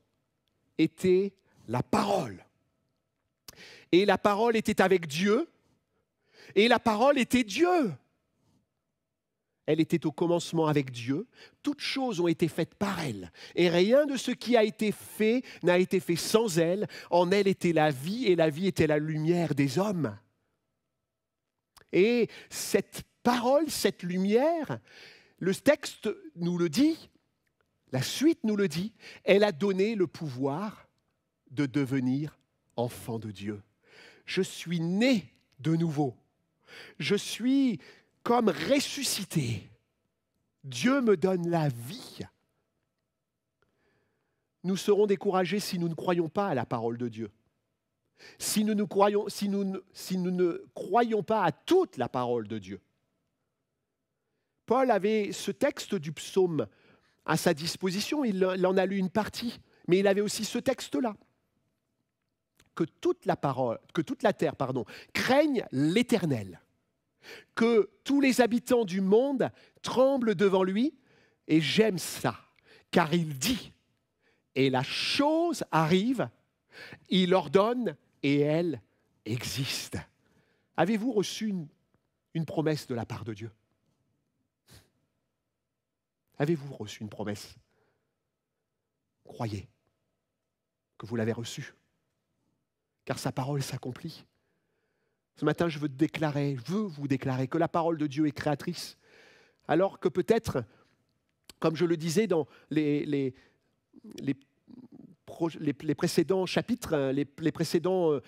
était la parole. Et la parole était avec Dieu. Et la parole était Dieu. Elle était au commencement avec Dieu. Toutes choses ont été faites par elle. Et rien de ce qui a été fait n'a été fait sans elle. En elle était la vie, et la vie était la lumière des hommes. Et cette parole, cette lumière, le texte nous le dit, la suite nous le dit, elle a donné le pouvoir de devenir enfant de Dieu. Je suis né de nouveau. Je suis comme ressuscité. Nous me donne la vie. Nous serons découragés si nous ne croyons pas à la parole de Dieu. Si nous ne croyons pas à toute la parole de Dieu. Paul avait ce texte du psaume à sa disposition, il en a lu une partie, mais il avait aussi ce texte-là. Que toute la terre craigne l'Éternel, que tous les habitants du monde tremblent devant lui, et j'aime ça, car il dit, et la chose arrive, il ordonne, et elle existe. Avez-vous reçu une promesse de la part de Dieu? Avez-vous reçu une promesse? Croyez que vous l'avez reçue, car sa parole s'accomplit. Ce matin, je veux vous déclarer que la parole de Dieu est créatrice, alors que peut-être, comme je le disais dans les précédents chapitres, les précédents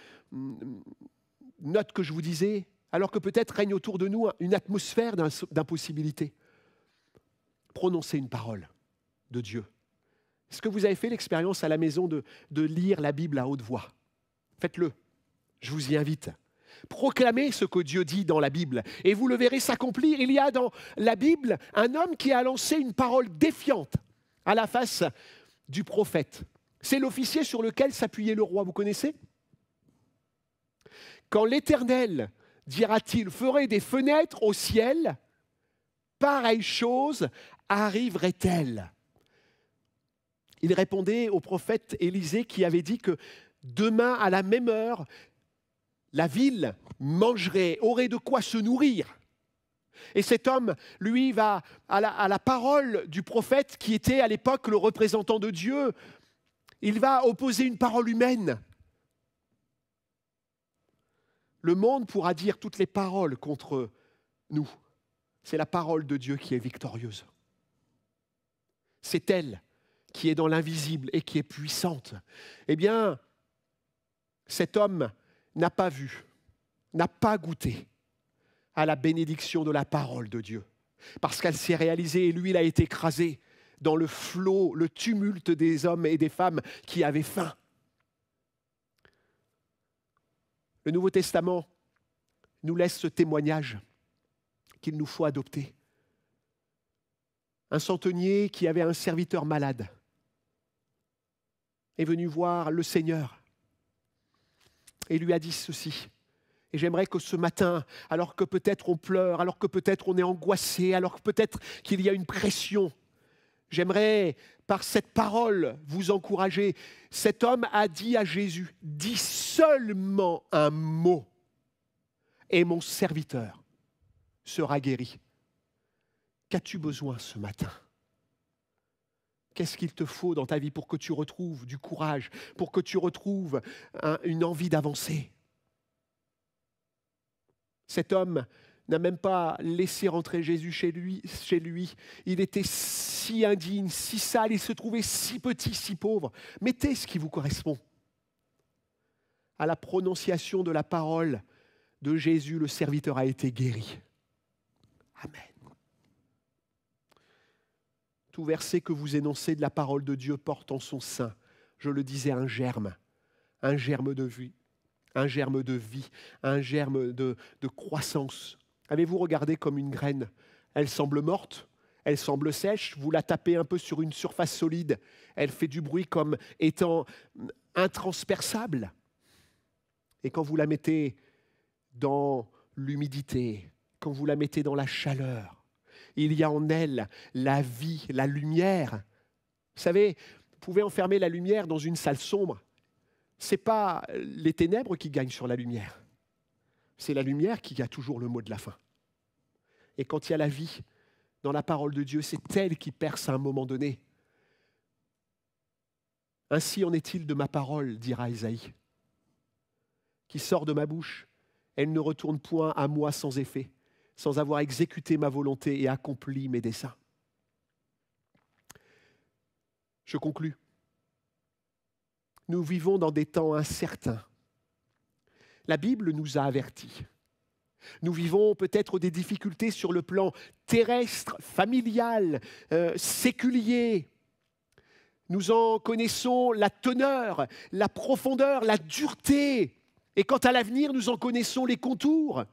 notes que je vous disais, alors que peut-être règne autour de nous une atmosphère d'impossibilité. Prononcez une parole de Dieu. Est-ce que vous avez fait l'expérience à la maison de lire la Bible à haute voix? Faites-le, je vous y invite. Proclamez ce que Dieu dit dans la Bible et vous le verrez s'accomplir. Il y a dans la Bible un homme qui a lancé une parole défiante à la face du prophète. C'est l'officier sur lequel s'appuyait le roi, vous connaissez? Quand l'Éternel, dira-t-il, ferait des fenêtres au ciel, pareille chose arriverait-elle? Il répondait au prophète Élisée qui avait dit que demain à la même heure, la ville mangerait, aurait de quoi se nourrir. Et cet homme, lui, va à la parole du prophète qui était à l'époque le représentant de Dieu. Il va opposer une parole humaine. Le monde pourra dire toutes les paroles contre nous. C'est la parole de Dieu qui est victorieuse. C'est elle qui est dans l'invisible et qui est puissante. Eh bien, cet homme n'a pas vu, n'a pas goûté à la bénédiction de la parole de Dieu. Parce qu'elle s'est réalisée et lui, il a été écrasé dans le flot, le tumulte des hommes et des femmes qui avaient faim. Le Nouveau Testament nous laisse ce témoignage qu'il nous faut adopter. Un centenier qui avait un serviteur malade est venu voir le Seigneur et lui a dit ceci. Et j'aimerais que ce matin, alors que peut-être on pleure, alors que peut-être on est angoissé, alors que peut-être qu'il y a une pression, j'aimerais, par cette parole, vous encourager. Cet homme a dit à Jésus, « Dis seulement un mot, et mon serviteur sera guéri. » Qu'as-tu besoin ce matin ? Qu'est-ce qu'il te faut dans ta vie pour que tu retrouves du courage, pour que tu retrouves une envie d'avancer ? Cet homme n'a même pas laissé rentrer Jésus chez lui. Il était si indigne, si sale, il se trouvait si petit, si pauvre. Mettez ce qui vous correspond. À la prononciation de la parole de Jésus, le serviteur a été guéri. Amen. Tout verset que vous énoncez de la parole de Dieu porte en son sein, je le disais, un germe de vie, un germe de vie, un germe de croissance. Avez-vous regardé comme une graine ? Elle semble morte, elle semble sèche, vous la tapez un peu sur une surface solide, elle fait du bruit comme étant intransperçable. Et quand vous la mettez dans l'humidité, quand vous la mettez dans la chaleur, il y a en elle la vie, la lumière. Vous savez, vous pouvez enfermer la lumière dans une salle sombre. Ce n'est pas les ténèbres qui gagnent sur la lumière. C'est la lumière qui a toujours le mot de la fin. Et quand il y a la vie dans la parole de Dieu, c'est elle qui perce à un moment donné. Ainsi en est-il de ma parole, dira Isaïe, qui sort de ma bouche. Elle ne retourne point à moi sans effet, sans avoir exécuté ma volonté et accompli mes desseins. Je conclus. Nous vivons dans des temps incertains. La Bible nous a avertis. Nous vivons peut-être des difficultés sur le plan terrestre, familial, séculier. Nous en connaissons la teneur, la profondeur, la dureté. Et quant à l'avenir, nous en connaissons les contours.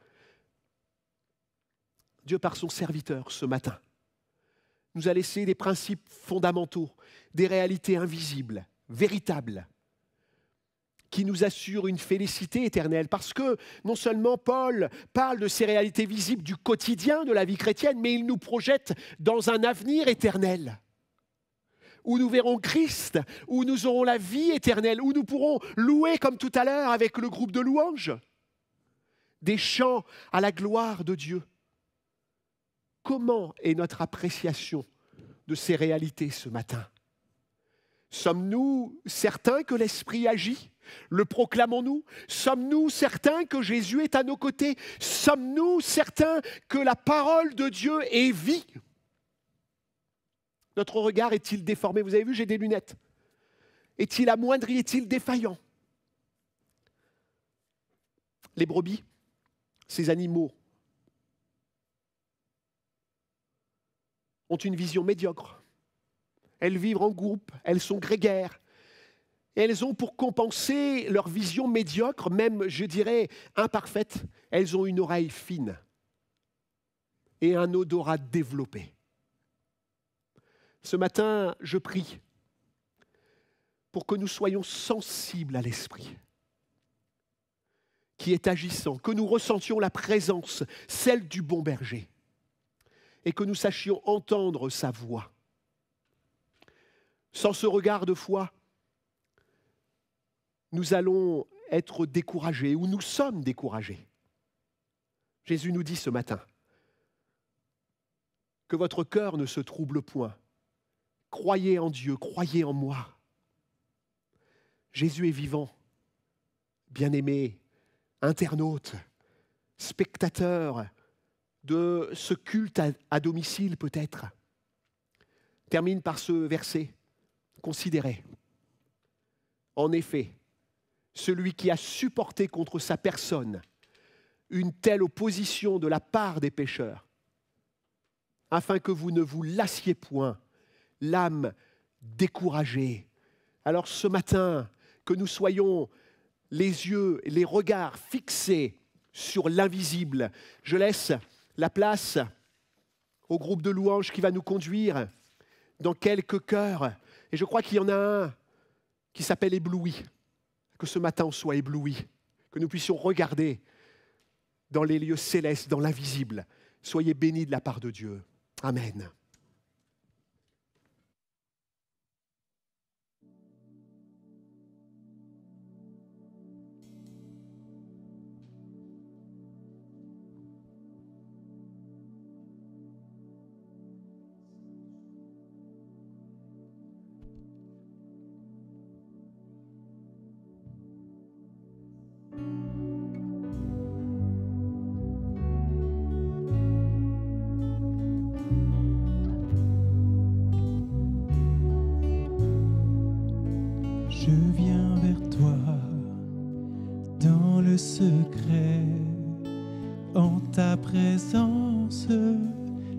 Dieu, par son serviteur, ce matin, nous a laissé des principes fondamentaux, des réalités invisibles, véritables, qui nous assurent une félicité éternelle. Parce que non seulement Paul parle de ces réalités visibles du quotidien de la vie chrétienne, mais il nous projette dans un avenir éternel, où nous verrons Christ, où nous aurons la vie éternelle, où nous pourrons louer, comme tout à l'heure avec le groupe de louanges, des chants à la gloire de Dieu. Comment est notre appréciation de ces réalités ce matin ? Sommes-nous certains que l'Esprit agit ? Le proclamons-nous ? Sommes-nous certains que Jésus est à nos côtés ? Sommes-nous certains que la parole de Dieu est vie ? Notre regard est-il déformé ? Vous avez vu, j'ai des lunettes. Est-il amoindri ? Est-il défaillant ? Les brebis, ces animaux, ont une vision médiocre. Elles vivent en groupe, elles sont grégaires. Et elles ont pour compenser leur vision médiocre, même je dirais imparfaite, elles ont une oreille fine et un odorat développé. Ce matin, je prie pour que nous soyons sensibles à l'Esprit qui est agissant, que nous ressentions la présence, celle du bon berger, et que nous sachions entendre sa voix. Sans ce regard de foi, nous allons être découragés, ou nous sommes découragés. Jésus nous dit ce matin que votre cœur ne se trouble point. Croyez en Dieu, croyez en moi. Jésus est vivant. Bien-aimés, internautes, spectateurs de ce culte à domicile peut-être. Termine par ce verset. Considérez. En effet, celui qui a supporté contre sa personne une telle opposition de la part des pécheurs, afin que vous ne vous lassiez point, l'âme découragée. Alors ce matin, que nous soyons les yeux, les regards fixés sur l'invisible. Je laisse la place au groupe de louanges qui va nous conduire dans quelques cœurs. Et je crois qu'il y en a un qui s'appelle ébloui. Que ce matin on soit ébloui, que nous puissions regarder dans les lieux célestes, dans l'invisible. Soyez bénis de la part de Dieu. Amen. Je viens vers toi dans le secret, en ta présence,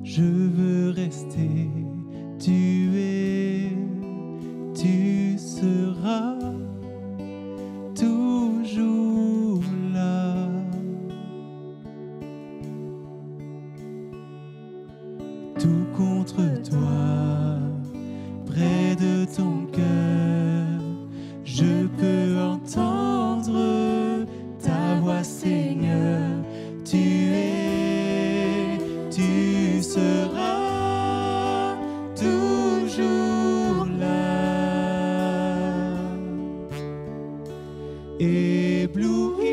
je veux rester. Tu es, tu seras toujours là. Tout contre toi, près de ton cœur, je peux entendre ta voix, Seigneur. Tu es, tu seras toujours là. Ébloui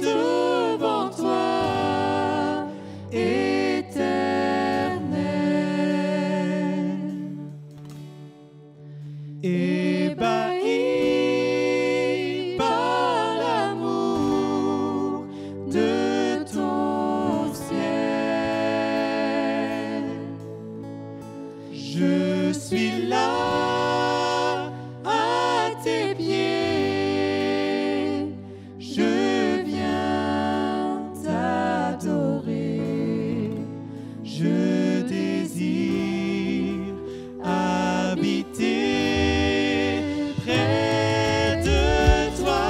devant toi, Éternel. Ébahi par l'amour de ton ciel, je suis là à tes pieds, je viens t'adorer, je désire habiter près de toi.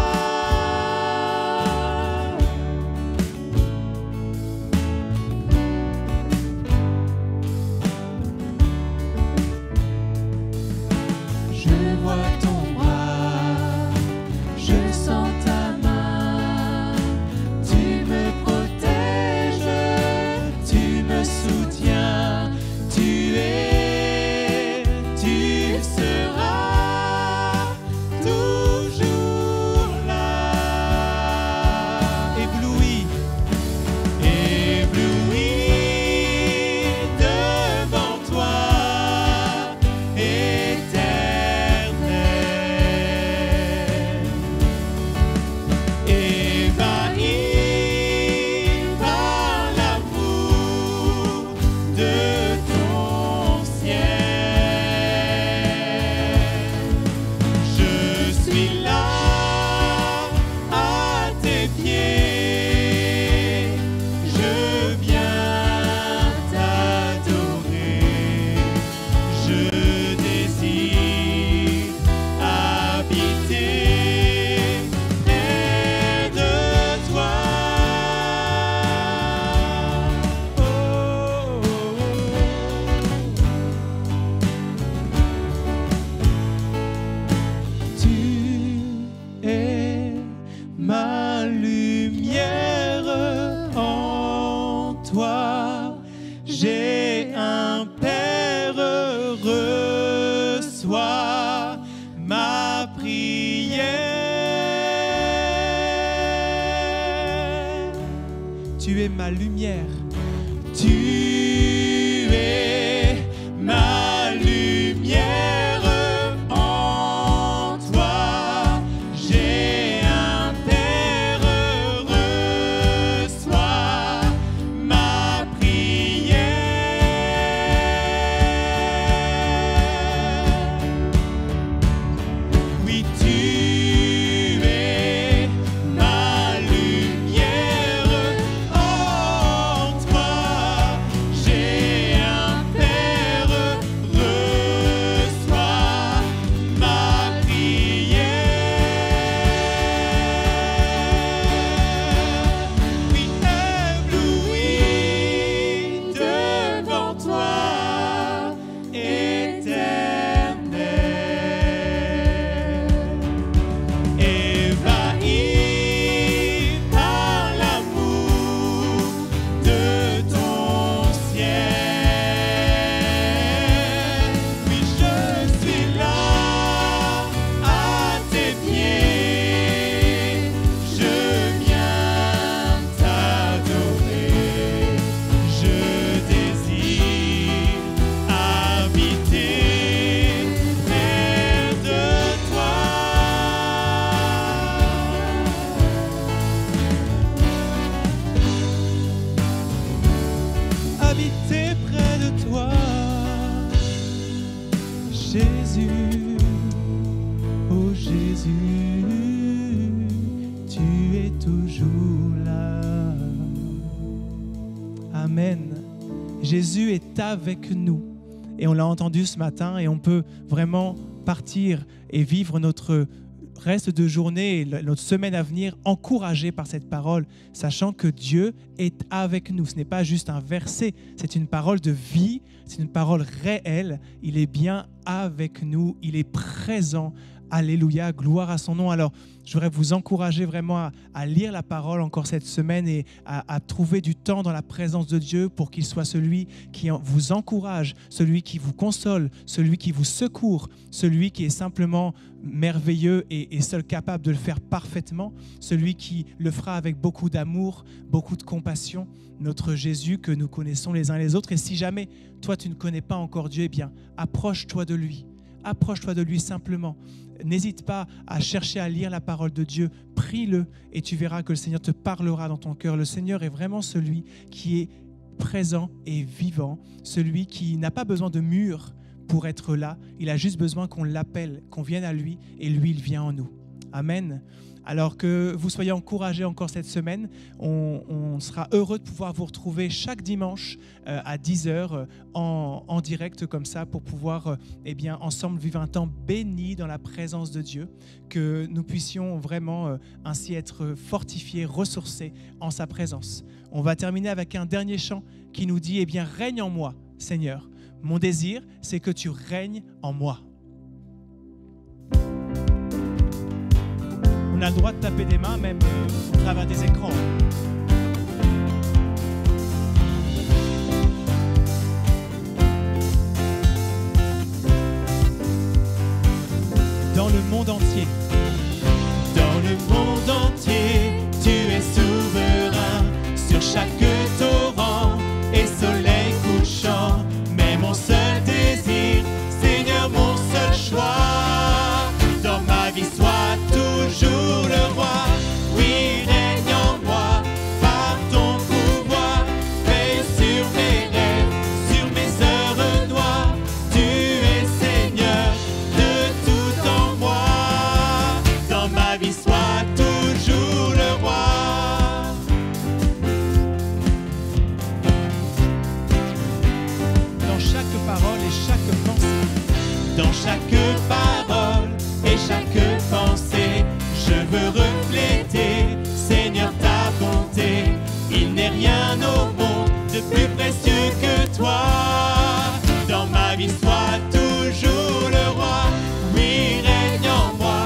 Je vois ton bras, je sens ta main, tu me protèges, tu me soutiens, tu es, tu seras toujours là. Ébloui, ébloui devant toi, Éternel. Ébahi par l'amour de ton ciel, je suis là à tes pieds, je viens t'adorer, je désire habiter près de toi. Oh, oh, tu es ma lumière, en toi j'ai un Père, reçois ma prière. Tu es ma lumière, tu es ma lumière, en toi j'ai un Père, reçois ma prière. Oui, tu es ma lumière, en habiter près de toi. Jésus, oh Jésus, tu es toujours là. Amen. Jésus est avec nous et on l'a entendu ce matin et on peut vraiment partir et vivre notre reste de journée, notre semaine à venir, encouragé par cette parole, sachant que Dieu est avec nous. Ce n'est pas juste un verset, c'est une parole de vie, c'est une parole réelle. Il est bien avec nous, il est présent. Alléluia, gloire à son nom. Alors, je voudrais vous encourager vraiment à lire la parole encore cette semaine et à trouver du temps dans la présence de Dieu pour qu'il soit celui qui vous encourage, celui qui vous console, celui qui vous secourt, celui qui est simplement merveilleux et seul capable de le faire parfaitement, celui qui le fera avec beaucoup d'amour, beaucoup de compassion, notre Jésus que nous connaissons les uns les autres. Et si jamais toi tu ne connais pas encore Dieu, eh bien approche-toi de lui. Approche-toi de lui simplement. N'hésite pas à chercher à lire la parole de Dieu. Prie-le et tu verras que le Seigneur te parlera dans ton cœur. Le Seigneur est vraiment celui qui est présent et vivant, celui qui n'a pas besoin de murs pour être là. Il a juste besoin qu'on l'appelle, qu'on vienne à lui et lui, il vient en nous. Amen. Alors que vous soyez encouragés encore cette semaine, on sera heureux de pouvoir vous retrouver chaque dimanche à 10h en direct comme ça pour pouvoir ensemble vivre un temps béni dans la présence de Dieu, que nous puissions vraiment ainsi être fortifiés, ressourcés en sa présence. On va terminer avec un dernier chant qui nous dit « Règne en moi, Seigneur. Mon désir, c'est que tu règnes en moi. » On a le droit de taper des mains, même au travers des écrans. Dans le monde entier. Dans le monde entier, tu es souverain. Sur chaque torrent et soleil couchant. Mais mon seul désir, Seigneur, mon seul choix, dans ma vie soit toujours le roi. Oui, règne en moi par ton pouvoir. Veille sur mes rêves, sur mes heures noires. Tu es Seigneur de tout en moi. Dans ma vie soit toujours le roi. Dans chaque parole et chaque pensée. Dans chaque parole et chaque pensée, je veux refléter, Seigneur, ta bonté. Il n'est rien au monde de plus précieux que toi. Dans ma vie, sois toujours le roi. Oui, règne en moi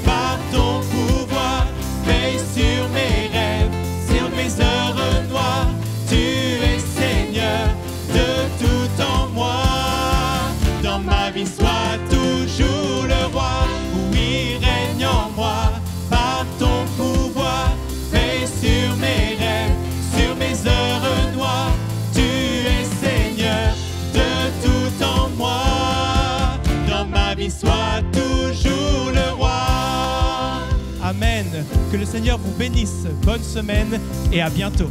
par ton pouvoir. Veille sur mes rêves, sur mes heures noires. Tu es Seigneur de tout en moi. Dans ma vie, sois toujours le roi. Oui, règne en moi par ton pouvoir. Veille sur mes rêves, sur mes heures noires. Tu es Seigneur de tout en moi. Dans ma vie, sois toujours le roi. Amen. Que le Seigneur vous bénisse. Bonne semaine et à bientôt.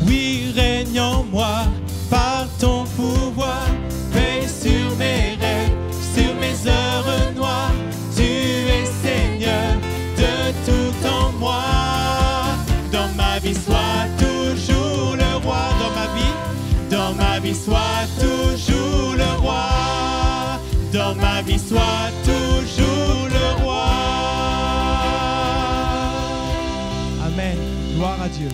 Oui, règne en moi par ton pouvoir. Veille sur mes rêves, sur mes heures noires. Tu es Seigneur de tout en moi. Dans ma vie, sois toujours le roi. Dans ma vie, sois toujours le roi. Dans ma vie, sois toujours le roi. Amen. Gloire à Dieu.